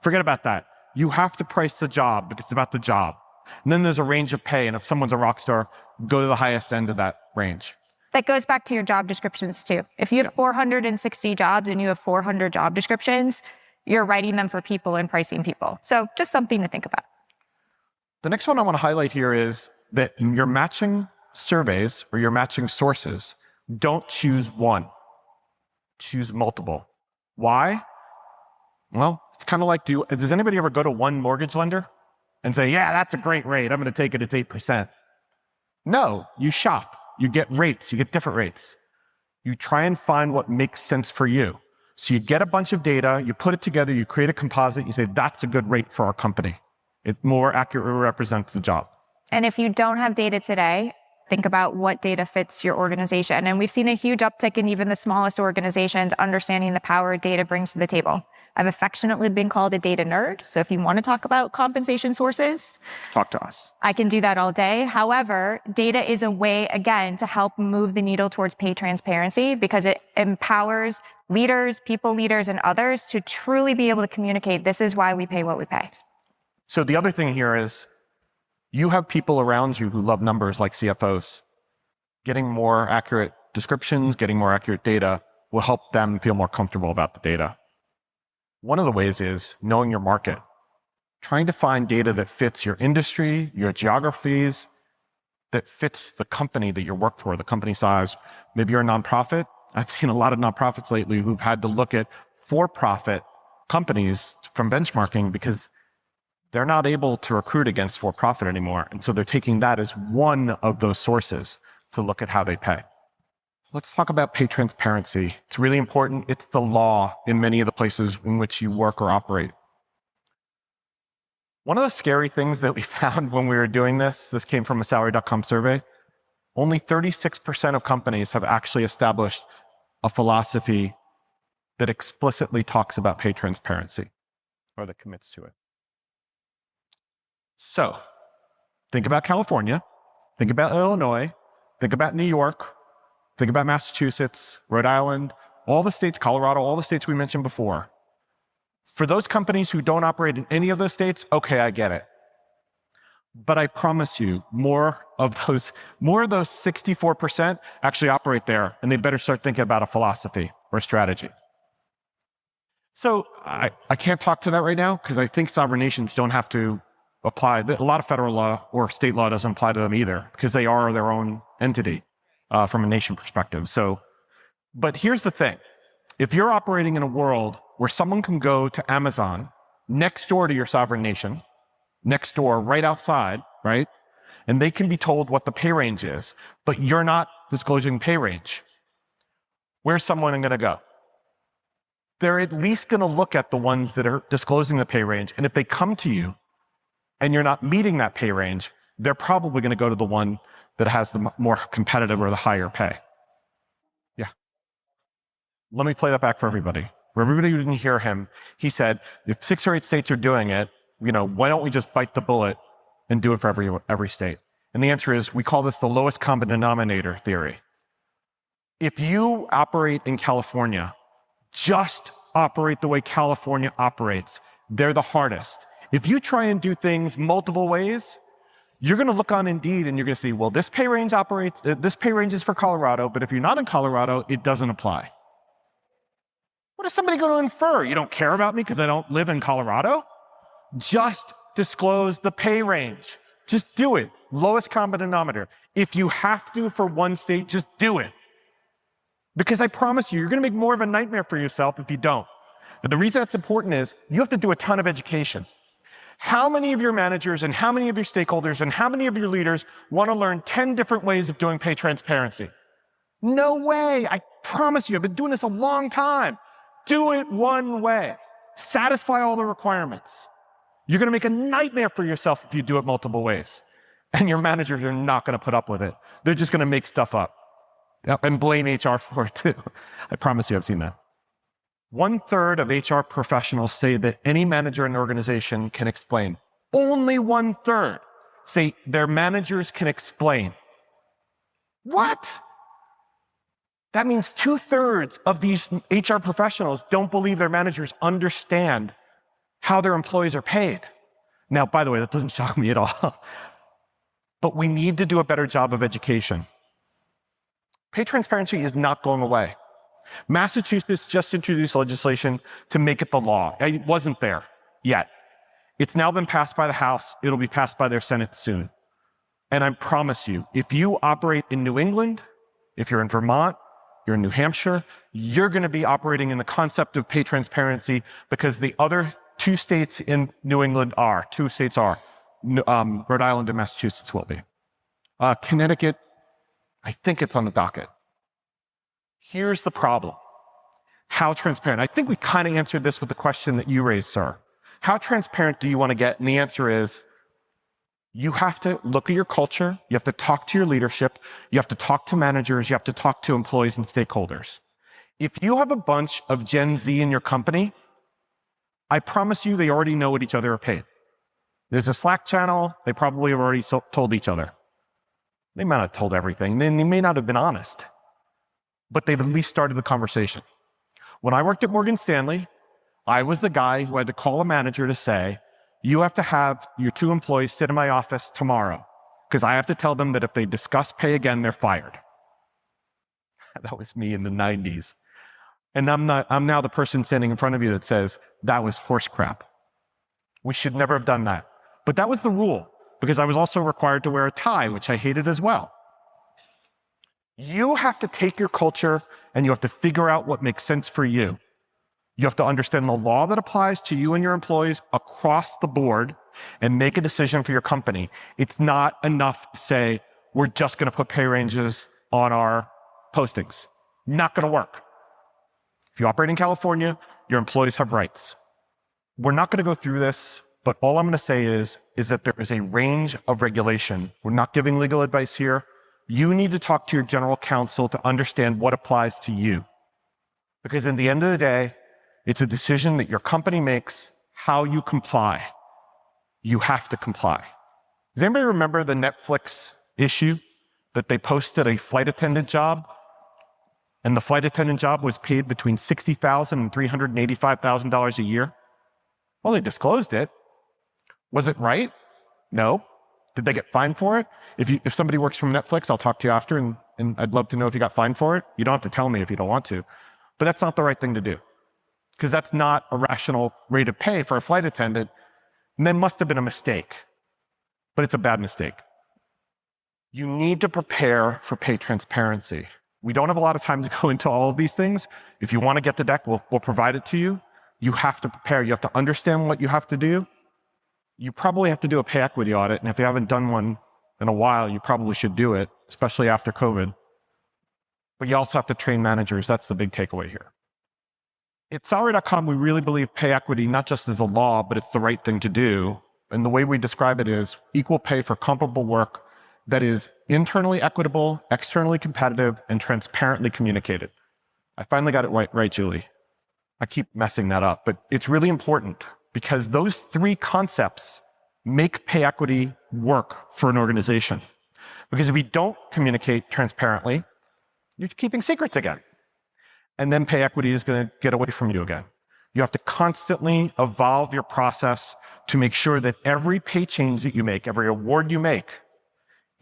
Forget about that. You have to price the job because it's about the job. And then there's a range of pay. And if someone's a rock star, go to the highest end of that range. That goes back to your job descriptions too. If you have 460 jobs and you have 400 job descriptions, you're writing them for people and pricing people. So just something to think about. The next one I want to highlight here is that you're matching surveys or you're matching sources. Don't choose one. Choose multiple. Why? Well, it's kind of like, does anybody ever go to one mortgage lender and say, yeah, that's a great rate, I'm going to take it, it's 8%. No, you shop. You get rates, you get different rates. You try and find what makes sense for you. So you get a bunch of data, you put it together, you create a composite, you say, that's a good rate for our company. It more accurately represents the job. And if you don't have data today, think about what data fits your organization. And we've seen a huge uptick in even the smallest organizations understanding the power data brings to the table. I've affectionately been called a data nerd. So if you want to talk about compensation sources, talk to us. I can do that all day. However, data is a way, again, to help move the needle towards pay transparency because it empowers leaders, people leaders, and others to truly be able to communicate, this is why we pay what we pay. So the other thing here is you have people around you who love numbers like CFOs. Getting more accurate descriptions, getting more accurate data will help them feel more comfortable about the data. One of the ways is knowing your market, trying to find data that fits your industry, your geographies, that fits the company that you work for, the company size. Maybe you're a nonprofit. I've seen a lot of nonprofits lately who've had to look at for-profit companies from benchmarking because they're not able to recruit against for-profit anymore. And so they're taking that as one of those sources to look at how they pay. Let's talk about pay transparency. It's really important. It's the law in many of the places in which you work or operate. One of the scary things that we found when we were doing this came from a salary.com survey, only 36% of companies have actually established a philosophy that explicitly talks about pay transparency or that commits to it. So think about California, think about Illinois, think about New York, think about Massachusetts, Rhode Island, all the states, Colorado, all the states we mentioned before. For those companies who don't operate in any of those states, okay, I get it. But I promise you, more of those 64% actually operate there, and they better start thinking about a philosophy or a strategy. So I can't talk to that right now because I think sovereign nations don't have to apply. A lot of federal law or state law doesn't apply to them either because they are their own entity from a nation perspective. But here's the thing. If you're operating in a world where someone can go to Amazon next door to your sovereign nation, next door, right outside, right? And they can be told what the pay range is, but you're not disclosing pay range. Where's someone going to go? They're at least going to look at the ones that are disclosing the pay range. And if they come to you and you're not meeting that pay range, they're probably going to go to the one that has the more competitive or the higher pay. Yeah. Let me play that back for everybody. For everybody who didn't hear him, he said, if 6 or 8 states are doing it, why don't we just bite the bullet and do it for every state? And the answer is, we call this the lowest common denominator theory. If you operate in California, just operate the way California operates. They're the hardest. If you try and do things multiple ways, you're going to look on Indeed and you're going to see, well, this pay range is for Colorado, but if you're not in Colorado, it doesn't apply. What is somebody going to infer? You don't care about me because I don't live in Colorado? Just disclose the pay range. Just do it. Lowest common denominator. If you have to for one state, just do it. Because I promise you're going to make more of a nightmare for yourself if you don't. And the reason that's important is you have to do a ton of education. How many of your managers and how many of your stakeholders and how many of your leaders want to learn 10 different ways of doing pay transparency? No way. I promise you, I've been doing this a long time. Do it one way. Satisfy all the requirements. You're going to make a nightmare for yourself if you do it multiple ways. And your managers are not going to put up with it. They're just going to make stuff up. Yep, and blame HR for it too. I promise you I've seen that. 1/3 of HR professionals say that any manager in an organization can explain. Only 1/3 say their managers can explain. What? That means 2/3 of these HR professionals don't believe their managers understand how their employees are paid. Now, by the way, that doesn't shock me at all. But we need to do a better job of education. Pay transparency is not going away. Massachusetts just introduced legislation to make it the law. It wasn't there yet. It's now been passed by the House. It'll be passed by their Senate soon. And I promise you, if you operate in New England, if you're in Vermont, you're in New Hampshire, you're going to be operating in the concept of pay transparency because the other two states in New England are. Rhode Island and Massachusetts will be. Connecticut, I think it's on the docket. Here's the problem. How transparent? I think we kind of answered this with the question that you raised, sir. How transparent do you want to get? And the answer is, you have to look at your culture. You have to talk to your leadership. You have to talk to managers. You have to talk to employees and stakeholders. If you have a bunch of Gen Z in your company, I promise you they already know what each other are paid. There's a Slack channel. They probably have already told each other. They might not have told everything. They may not have been honest, but they've at least started the conversation. When I worked at Morgan Stanley, I was the guy who had to call a manager to say, you have to have your 2 employees sit in my office tomorrow because I have to tell them that if they discuss pay again, they're fired. That was me in the 90s. And I'm now the person standing in front of you that says, that was horse crap. We should never have done that. But that was the rule because I was also required to wear a tie, which I hated as well. You have to take your culture and you have to figure out what makes sense for you. You have to understand the law that applies to you and your employees across the board and make a decision for your company. It's not enough to say, we're just going to put pay ranges on our postings. Not going to work. If you operate in California, your employees have rights. We're not going to go through this, but all I'm going to say is that there is a range of regulation. We're not giving legal advice here. You need to talk to your general counsel to understand what applies to you. Because in the end of the day, it's a decision that your company makes, how you comply. You have to comply. Does anybody remember the Netflix issue that they posted a flight attendant job? And the flight attendant job was paid between $60,000 and $385,000 a year? Well, they disclosed it. Was it right? No. Did they get fined for it? If somebody works from Netflix, I'll talk to you after, and I'd love to know if you got fined for it. You don't have to tell me if you don't want to. But that's not the right thing to do. Because that's not a rational rate of pay for a flight attendant. And there must have been a mistake. But it's a bad mistake. You need to prepare for pay transparency. We don't have a lot of time to go into all of these things. If you want to get the deck, we'll provide it to you. You have to prepare. You have to understand what you have to do. You probably have to do a pay equity audit. And if you haven't done one in a while, you probably should do it, especially after COVID. But you also have to train managers. That's the big takeaway here. At Salary.com, we really believe pay equity, not just as a law, but it's the right thing to do. And the way we describe it is equal pay for comparable work that is internally equitable, externally competitive, and transparently communicated. I finally got it right, Julie. I keep messing that up, but it's really important because those 3 concepts make pay equity work for an organization. Because if you don't communicate transparently, you're keeping secrets again. And then pay equity is going to get away from you again. You have to constantly evolve your process to make sure that every pay change that you make, every award you make,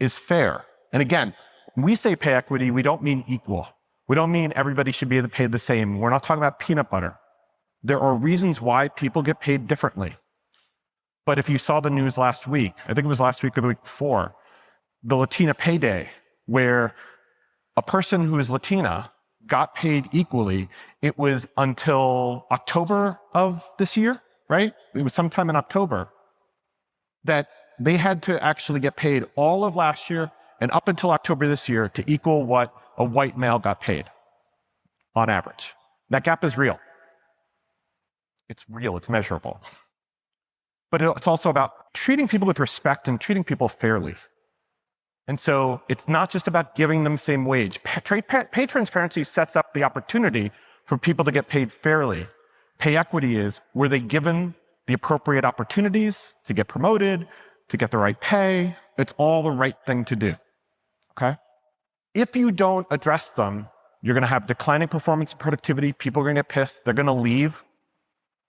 is fair. And again, when we say pay equity, we don't mean equal. We don't mean everybody should be paid the same. We're not talking about peanut butter. There are reasons why people get paid differently. But if you saw the news last week, I think it was last week or the week before, the Latina Pay Day, where a person who is Latina got paid equally. It was until October of this year, right? It was sometime in October that they had to actually get paid all of last year and up until October this year to equal what a white male got paid on average. That gap is real. It's real, it's measurable. But it's also about treating people with respect and treating people fairly. And so it's not just about giving them the same wage. Pay transparency sets up the opportunity for people to get paid fairly. Pay equity is, were they given the appropriate opportunities to get promoted, to get the right pay? It's all the right thing to do, okay? If you don't address them, you're gonna have declining performance and productivity. People are gonna get pissed. They're gonna leave.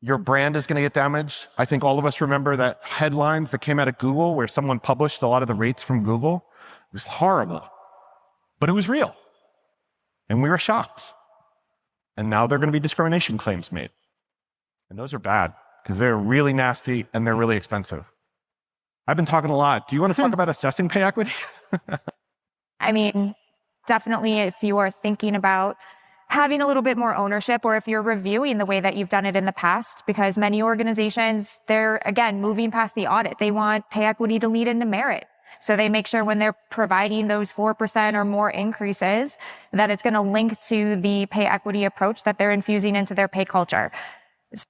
Your brand is gonna get damaged. I think all of us remember that headlines that came out of Google where someone published a lot of the rates from Google. It was horrible, but it was real. And we were shocked. And now there are gonna be discrimination claims made. And those are bad because they're really nasty and they're really expensive. I've been talking a lot. Do you want to talk about assessing pay equity? I mean, definitely if you are thinking about having a little bit more ownership, or if you're reviewing the way that you've done it in the past, because many organizations, they're, again, moving past the audit. They want pay equity to lead into merit. So they make sure when they're providing those 4% or more increases, that it's going to link to the pay equity approach that they're infusing into their pay culture.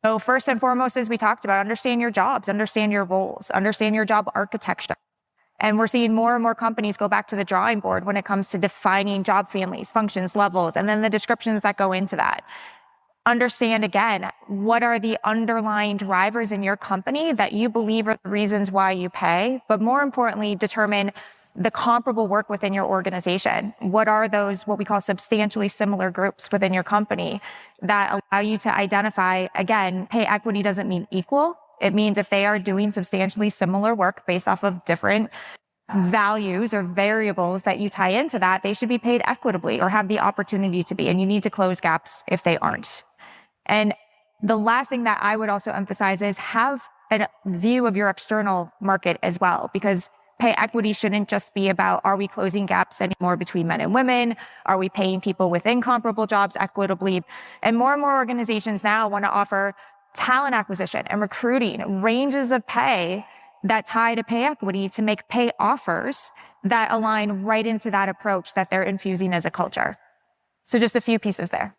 So first and foremost, as we talked about, understand your jobs, understand your roles, understand your job architecture. And we're seeing more and more companies go back to the drawing board when it comes to defining job families, functions, levels, and then the descriptions that go into that. Understand, again, what are the underlying drivers in your company that you believe are the reasons why you pay, but more importantly, determine the comparable work within your organization. What are those, what we call substantially similar groups within your company that allow you to identify, again, pay equity doesn't mean equal. It means if they are doing substantially similar work based off of different values or variables that you tie into that, they should be paid equitably or have the opportunity to be. And you need to close gaps if they aren't. And the last thing that I would also emphasize is have a view of your external market as well, because pay equity shouldn't just be about, are we closing gaps anymore between men and women? Are we paying people within comparable jobs equitably? And more organizations now want to offer talent acquisition and recruiting, ranges of pay that tie to pay equity to make pay offers that align right into that approach that they're infusing as a culture. So just a few pieces there.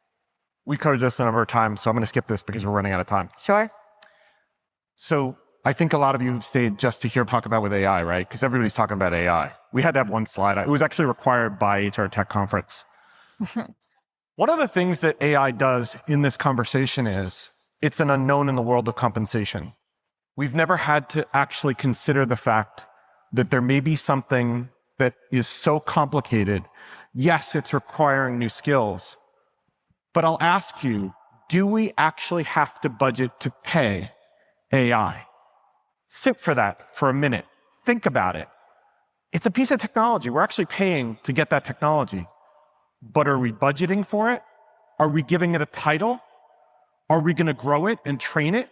We covered this a number of times, so I'm going to skip this because we're running out of time. Sure. So I think a lot of you have stayed just to hear talk about with AI, right? Because everybody's talking about AI. We had to have one slide. It was actually required by HR Tech Conference. One of the things that AI does in this conversation is it's an unknown in the world of compensation. We've never had to actually consider the fact that there may be something that is so complicated. Yes, it's requiring new skills, but I'll ask you, do we actually have to budget to pay AI? Sit for that for a minute. Think about it. It's a piece of technology. We're actually paying to get that technology. But are we budgeting for it? Are we giving it a title? Are we going to grow it and train it?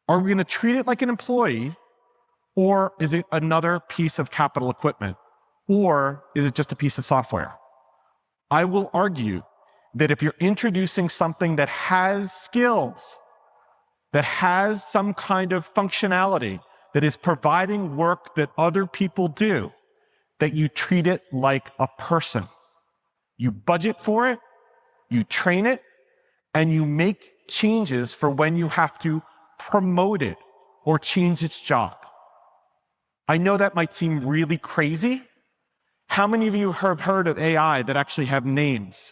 Are we going to treat it like an employee? Or is it another piece of capital equipment? Or is it just a piece of software? I will argue that if you're introducing something that has skills, that has some kind of functionality, that is providing work that other people do, that you treat it like a person. You budget for it, you train it, and you make changes for when you have to promote it or change its job. I know that might seem really crazy. How many of you have heard of AI that actually have names?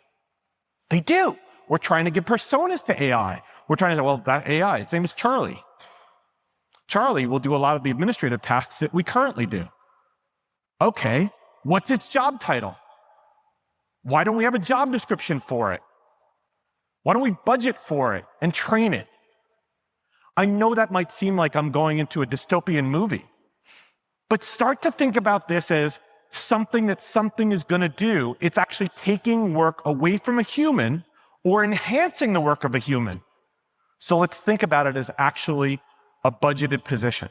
They do. We're trying to give personas to AI. We're trying to say, well, that AI, its name is Charlie. Charlie will do a lot of the administrative tasks that we currently do. Okay, what's its job title? Why don't we have a job description for it? Why don't we budget for it and train it? I know that might seem like I'm going into a dystopian movie, but start to think about this as something that something is going to do. It's actually taking work away from a human or enhancing the work of a human. So let's think about it as actually a budgeted position.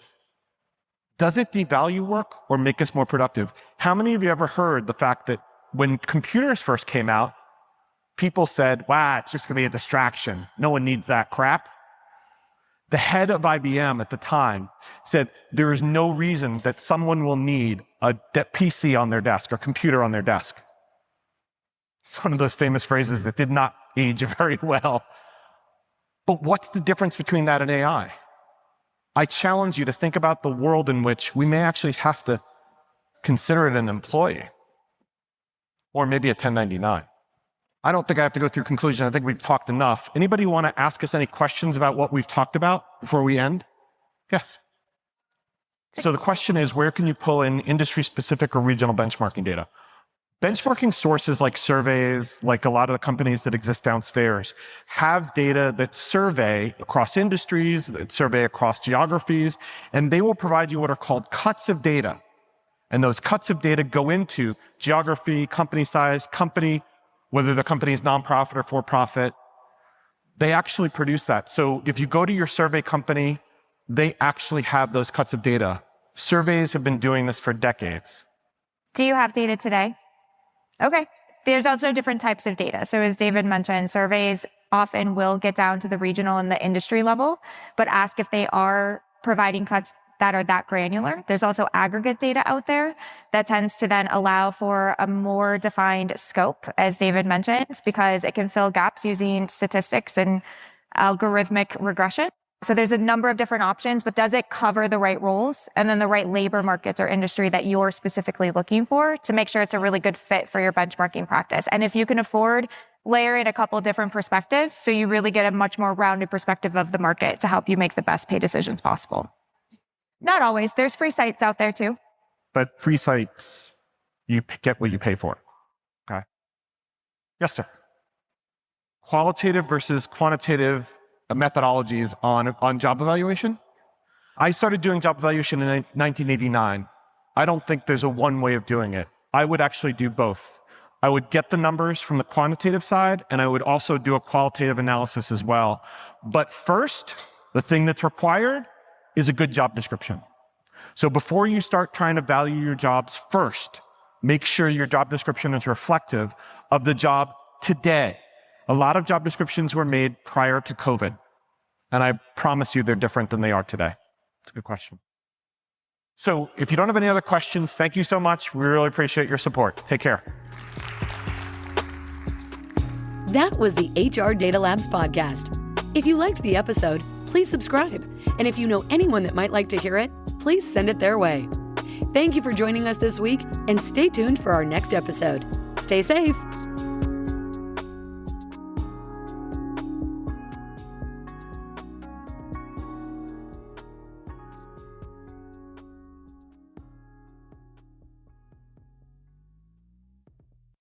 Does it devalue work or make us more productive? How many of you ever heard the fact that when computers first came out, people said, wow, it's just going to be a distraction. No one needs that crap. The head of IBM at the time said, there is no reason that someone will need a PC on their desk or computer on their desk. It's one of those famous phrases that did not age very well. But what's the difference between that and AI? I challenge you to think about the world in which we may actually have to consider it an employee or maybe a 1099. I don't think I have to go through conclusion. I think we've talked enough. Anybody want to ask us any questions about what we've talked about before we end? Yes. So the question is, where can you pull in industry-specific or regional benchmarking data? Benchmarking sources like surveys, like a lot of the companies that exist downstairs, have data that survey across industries, that survey across geographies, and they will provide you what are called cuts of data. And those cuts of data go into geography, company size, company, whether the company is nonprofit or for-profit. They actually produce that. So if you go to your survey company, they actually have those cuts of data. Surveys have been doing this for decades. Do you have data today? Okay. There's also different types of data. So as David mentioned, surveys often will get down to the regional and the industry level, but ask if they are providing cuts that are that granular. There's also aggregate data out there that tends to then allow for a more defined scope, as David mentioned, because it can fill gaps using statistics and algorithmic regression. So there's a number of different options, but does it cover the right roles and then the right labor markets or industry that you're specifically looking for to make sure it's a really good fit for your benchmarking practice? And if you can afford, layer in a couple different perspectives so you really get a much more rounded perspective of the market to help you make the best pay decisions possible. Not always. There's free sites out there too. But free sites, you get what you pay for. Okay. Yes, sir. Qualitative versus quantitative methodologies on job evaluation. I started doing job evaluation in 1989. I don't think there's a one way of doing it. I would actually do both. I would get the numbers from the quantitative side, and I would also do a qualitative analysis as well. But first, the thing that's required is a good job description. So before you start trying to value your jobs first, make sure your job description is reflective of the job today. A lot of job descriptions were made prior to COVID, and I promise you they're different than they are today. It's a good question. So if you don't have any other questions, thank you so much. We really appreciate your support. Take care. That was the HR Data Labs podcast. If you liked the episode, please subscribe. And if you know anyone that might like to hear it, please send it their way. Thank you for joining us this week, and stay tuned for our next episode. Stay safe.